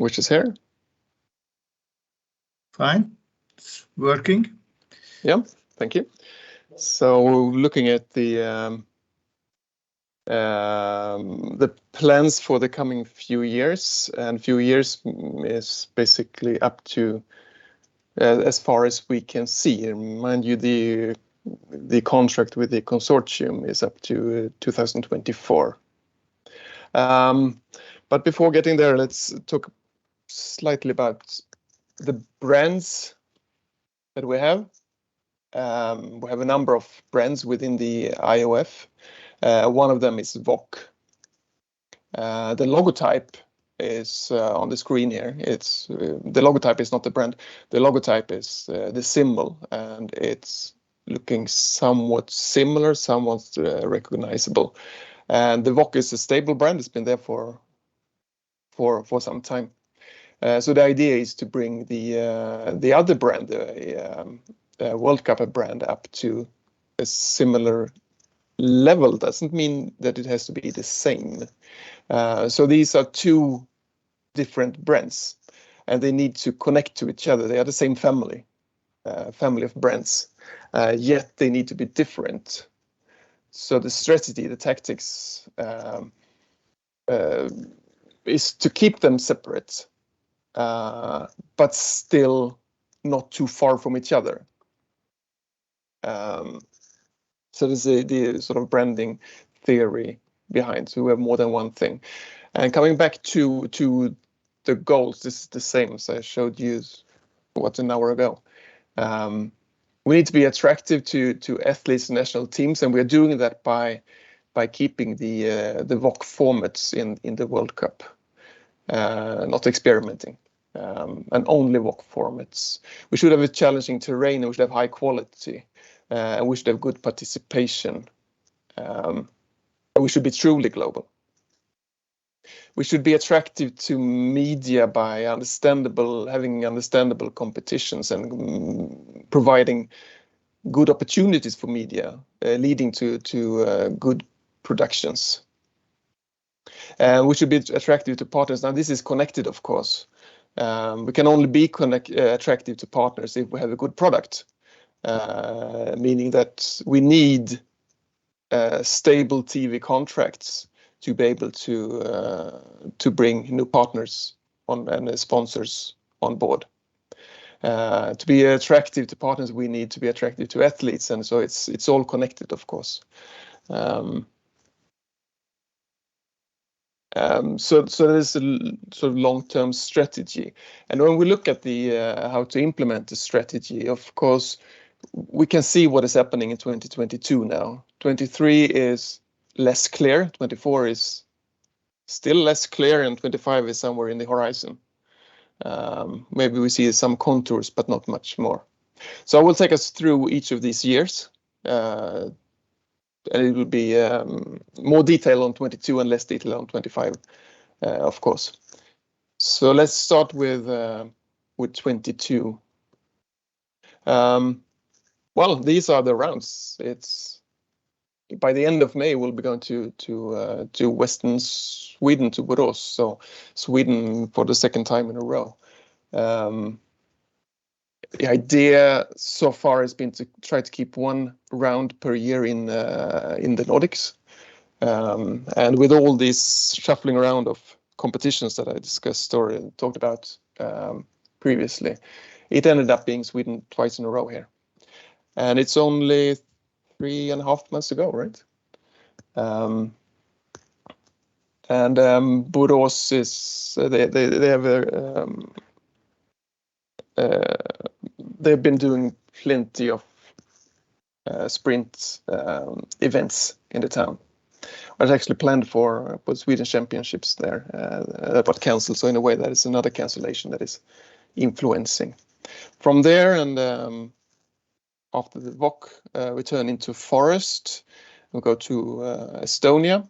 which is here. Fine, it's working. Yeah, thank you. So looking at the plans for the coming few years, and few years is basically up to as far as we can see. Mind you, the contract with the consortium is up to 2024. But before getting there, let's talk slightly about the brands that we have. We have a number of brands within the IOF. One of them is VOC. The logotype is on the screen here. It's the logotype is not the brand. The logotype is the symbol, and it's looking somewhat similar, somewhat recognizable. And the VOC is a stable brand. It's been there for some time. So the idea is to bring the other brand, the World Cup brand, up to a similar level. Doesn't mean that it has to be the same. So these are two different brands, and they need to connect to each other. They are the same family of brands, yet they need to be different. So the strategy, the tactics, is to keep them separate, but still not too far from each other. So this is the sort of branding theory behind. So we have more than one thing. And coming back to the goals, this is the same as I showed you an hour ago. We need to be attractive to athletes and national teams, and we're doing that by keeping the VOC formats in the World Cup, not experimenting, and only VOC formats. We should have a challenging terrain, and we should have high quality, and we should have good participation, and we should be truly global. We should be attractive to media by having understandable competitions and providing good opportunities for media, leading to good productions. We should be attractive to partners. Now, this is connected, of course. We can only be attractive to partners if we have a good product, meaning that we need stable TV contracts to be able to bring new partners on and sponsors on board. To be attractive to partners, we need to be attractive to athletes, and so it's all connected, of course. So there's a sort of long-term strategy, and when we look at the how to implement the strategy, of course, we can see what is happening in 2022 now. 23 is less clear, 24 is still less clear, and 25 is somewhere in the horizon. Maybe we see some contours, but not much more. So I will take us through each of these years, and it will be more detail on 22 and less detail on 25, of course. So let's start with 22. Well, these are the rounds. It's by the end of May, we'll be going to Western Sweden, to Borås, so Sweden for the second time in a row. The idea so far has been to try to keep one round per year in the Nordics, and with all this shuffling around of competitions that I discussed or talked about previously, it ended up being Sweden twice in a row here, and it's only 3.5 months ago, right? And Borås is they have they've been doing plenty of sprint events in the town. I was actually planned for Sweden Championships there, that got cancelled. So in a way, that is another cancellation that is influencing. From there, and after the VOC, we turn into forest. We go to Estonia.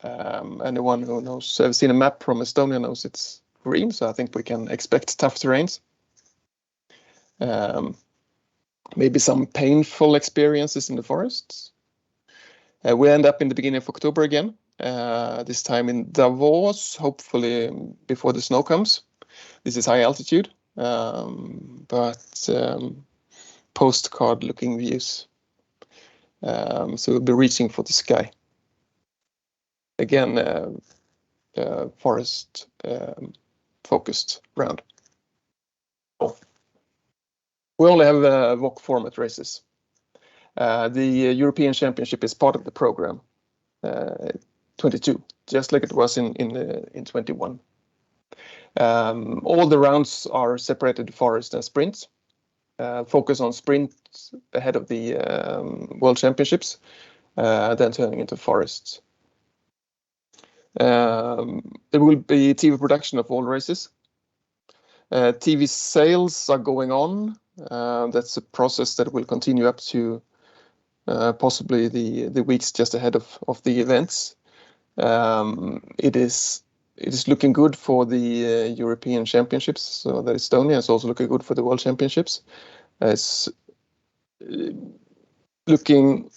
Anyone who knows, have seen a map from Estonia knows it's green, so I think we can expect tough terrains. Maybe some painful experiences in the forests. We end up in the beginning of October again, this time in Davos, hopefully before the snow comes. This is high altitude, but postcard looking views. So we'll be reaching for the sky. Again, forest focused round. We only have VOC format races. The European Championship is part of the program, 22, just like it was in 21. All the rounds are separated forest and sprints. Focus on sprints ahead of the World Championships, then turning into forests. There will be TV production of all races. TV sales are going on. That's a process that will continue up to possibly the weeks just ahead of the events. It is looking good for the European Championships, so that Estonia is also looking good for the World Championships. It's looking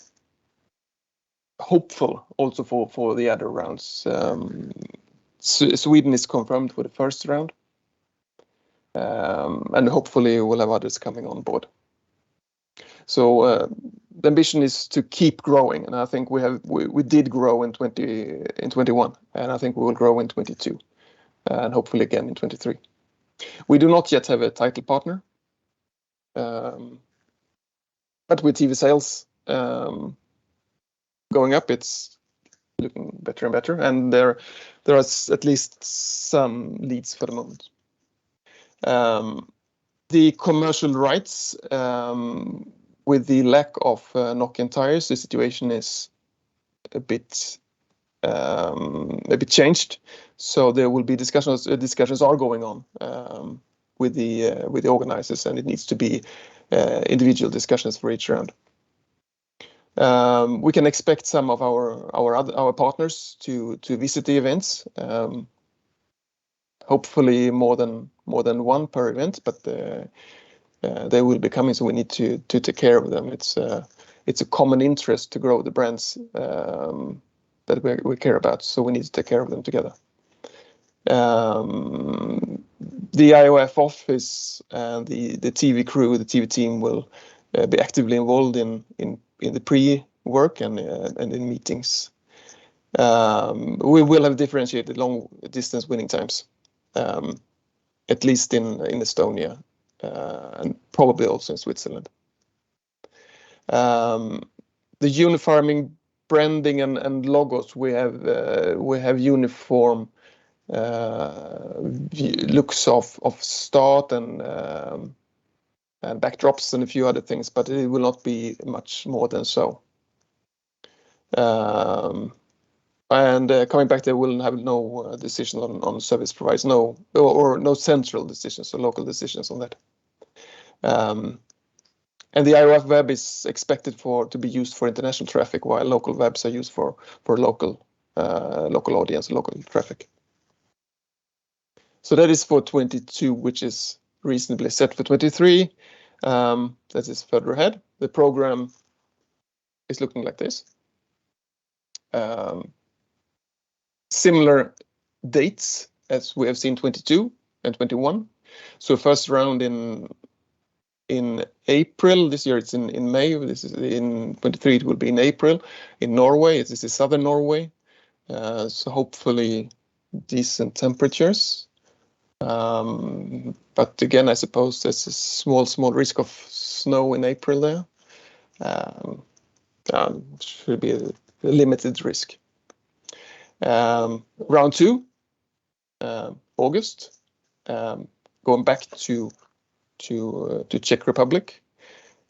hopeful also for the other rounds. Sweden is confirmed for the first round, and hopefully we'll have others coming on board. So the ambition is to keep growing, and I think we did grow in 21, and I think we will grow in 22, and hopefully again in 23. We do not yet have a title partner, but with TV sales going up, it's looking better and better, and there are at least some leads for the moment. The commercial rights, with the lack of knock-in tires, the situation is a bit changed. So there will be discussions. Discussions are going on with the organizers, and it needs to be individual discussions for each round. We can expect some of our partners to visit the events. Hopefully more than one per event, but they will be coming, so we need to take care of them. It's a common interest to grow the brands that we care about, so we need to take care of them together. The IOF office and the TV crew, the TV team will be actively involved in the pre-work and in meetings. We will have differentiated long distance winning times, at least in Estonia, and probably also in Switzerland. The uniforming branding and logos, we have uniform looks of start and backdrops and a few other things, but it will not be much more than so. And coming back, there will have no decision on service providers, no central decisions, so local decisions on that. And the IOF web is expected to be used for international traffic, while local webs are used for local audience, local traffic. So that is for 22, which is reasonably set for 23. That is further ahead. The program is looking like this. Similar dates as we have seen 22 and 21. So first round in April. This year it's in May. This is in 23. It will be in April in Norway. This is southern Norway. So hopefully decent temperatures. But again, I suppose there's a small risk of snow in April there. Should be a limited risk. Round 2, August, going back to Czech Republic.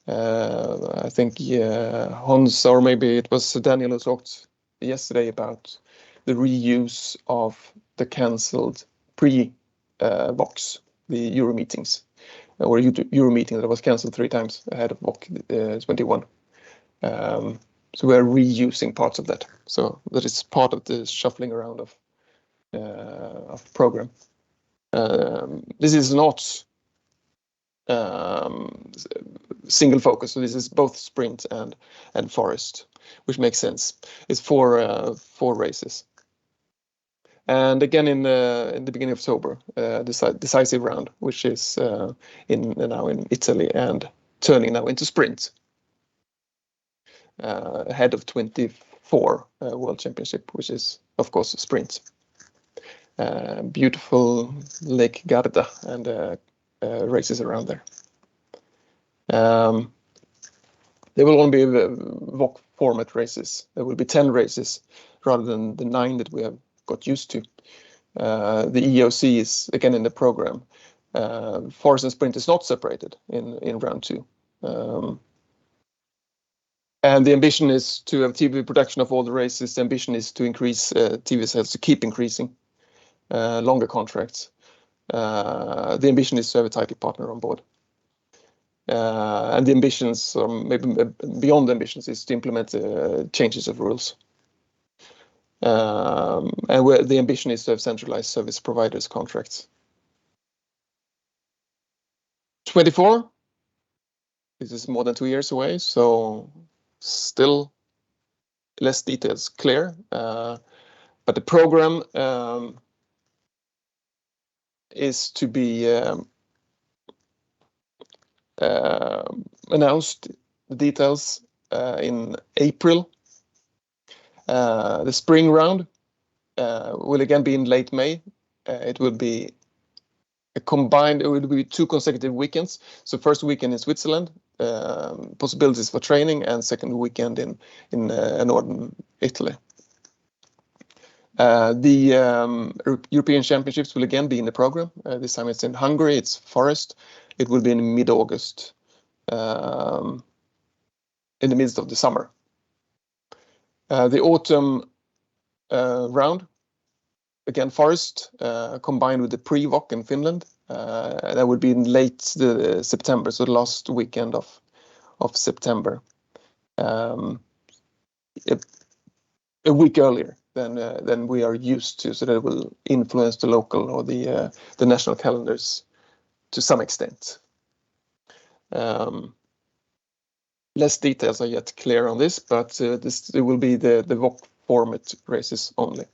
I think Hans, or maybe it was Daniel, who talked yesterday about the reuse of the cancelled pre-VOCs, the Euro meetings, or Euro meeting that was cancelled 3 times ahead of VOC 21. So we're reusing parts of that. So that is part of the shuffling around of program. This is not single focus. So this is both sprint and forest. which makes sense. It's four races. And again in the beginning of October, decisive round, which is now in Italy and turning now into sprint. Ahead of 24 World Championship, which is of course sprint. Beautiful Lake Garda and races around there. There will only be VOC format races. There will be 10 races rather than the 9 that we have got used to. The EOC is again in the program. Forest and sprint is not separated in round 2. And the ambition is to have TV production of all the races. The ambition is to increase TV sales, to keep increasing longer contracts. The ambition is to have a title partner on board. And the ambitions, maybe beyond the ambitions, is to implement changes of rules. And where the ambition is to have centralized service providers contracts. 24, this is more than 2 years away, so still less details clear. But the program is to be announced, the details in April. The spring round will again be in late May. It will be combined. It will be 2 consecutive weekends. So first weekend in Switzerland, possibilities for training, and second weekend in northern Italy. The European Championships will again be in the program. This time it's in Hungary. It's forest. It will be in mid-August, in the midst of the summer. The autumn round, again forest, combined with the pre-VOC in Finland. That would be in late September, so the last weekend of September. A week earlier than we are used to, so that it will influence the local or the national calendars to some extent. Less details are yet clear on this, but it will be the VOC format races only.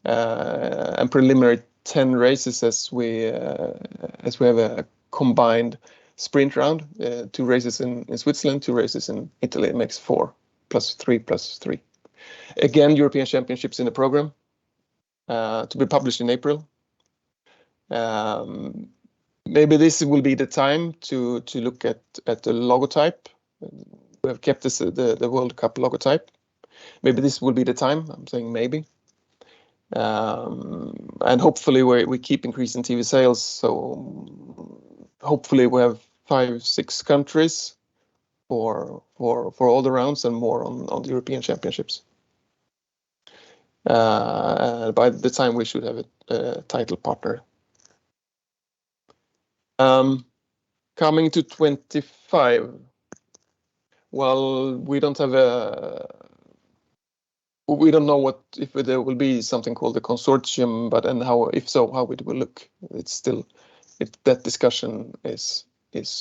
And preliminary 10 races as we have a combined sprint round, 2 races in Switzerland, 2 races in Italy. It makes 4 plus 3 plus 3. Again, European Championships in the program, to be published in April. Maybe this will be the time to look at the logotype. We have kept the World Cup logotype. Maybe this will be the time. I'm saying maybe. And hopefully we keep increasing TV sales. So hopefully we have 5-6 countries for all the rounds and more on the European Championships. By the time we should have a title partner. Coming to 25. Well, we don't know if there will be something called a consortium, and how, if so, how it will look. It's still, that discussion is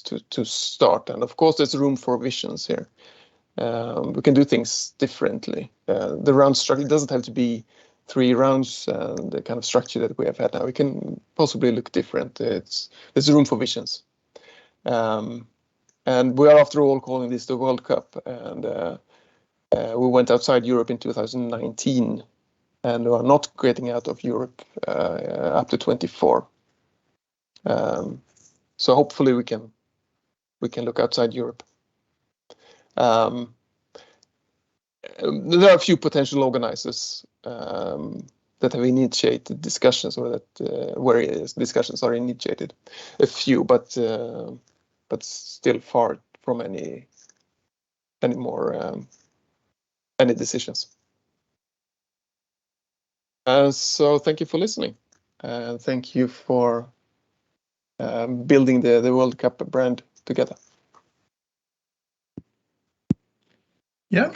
to start, and of course there's room for visions here. We can do things differently. The round structure doesn't have to be 3 rounds, the kind of structure that we have had now. We can possibly look different. There's room for visions. And we are, after all, calling this the World Cup. And we went outside Europe in 2019, and we are not getting out of Europe up to 24. So hopefully we can look outside Europe. There are a few potential organizers that have initiated discussions, or that where discussions are initiated. A few, but still far from any decisions. So thank you for listening. Thank you for building the World Cup brand together. Yeah.